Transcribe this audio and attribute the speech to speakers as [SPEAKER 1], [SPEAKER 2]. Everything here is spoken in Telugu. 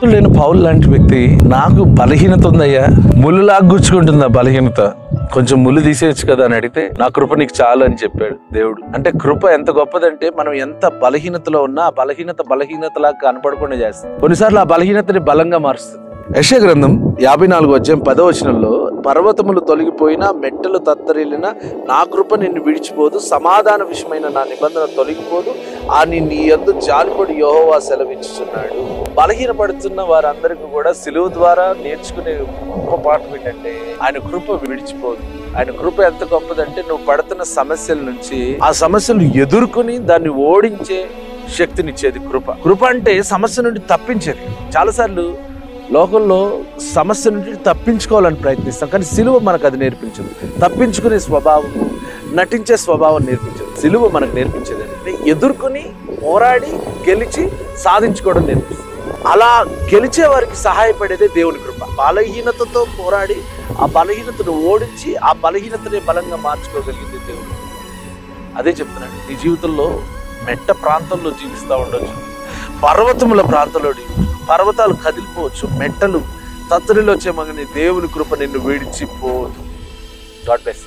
[SPEAKER 1] నేను పౌలు లాంటి వ్యక్తి, నాకు బలహీనత ఉందయ్యా, ముళ్ళులాగా గుచ్చుకుంటుంది ఆ బలహీనత, కొంచెం ముళ్ళు తీసేయచ్చు కదా అని అడిగితే నా కృప నీకు చాలు అని చెప్పాడు దేవుడు. అంటే కృప ఎంత గొప్పదంటే మనం ఎంత బలహీనతలో ఉన్నా ఆ బలహీనతలాగా కనపడకుండా చేస్తుంది. కొన్నిసార్లు ఆ బలహీనతని బలంగా మారుస్తుంది. యెషయా గ్రంథం 54:10 పర్వతములు తొలగిపోయినా, మెట్టలు తత్తరిల్లినా నా కృప నిన్ను విడిచిపోదు, సమాధాన విషయమైన నా నిబంధన తొలగిపోదు అని నీ యందు జాలిపడి యెహోవా సెలవిచ్చుచున్నాడు. బలహీనపడుతున్న వారందరికీ కూడా సిలువ ద్వారా నేర్చుకునే గొప్ప పాఠం ఏంటంటే ఆయన కృప విడిచిపోదు. ఆయన కృప ఎంత గొప్పదంటే నువ్వు పడుతున్న సమస్యల నుంచి ఆ సమస్యలు ఎదుర్కొని దాన్ని ఓడించే శక్తినిచ్చేది కృప. కృప అంటే సమస్య నుండి తప్పించేది. చాలాసార్లు లోకంలో సమస్య నుండి తప్పించుకోవాలని ప్రయత్నిస్తాం, కానీ సిలువ మనకు అది నేర్పించదు. తప్పించుకునే స్వభావం, నటించే స్వభావం నేర్పించదు. సిలువ మనకు నేర్పించేది అంటే ఎదుర్కొని పోరాడి గెలిచి సాధించుకోవడం నేర్పిస్తుంది. అలా గెలిచే వారికి సహాయపడేదే దేవుని కృప. బలహీనతతో పోరాడి ఆ బలహీనతను ఓడించి ఆ బలహీనతని బలంగా మార్చుకోగలిగింది దేవుడు. అదే చెప్తున్నాడు, నీ జీవితంలో మెట్ట ప్రాంతంలో జీవిస్తూ ఉండొచ్చు, పర్వతముల ప్రాంతంలో పర్వతాలు కదిలిపోవచ్చు, మెట్టలు తత్తరిలో వచ్చే మగని దేవుని కృప నిన్ను విడిచిపోదు. God bless.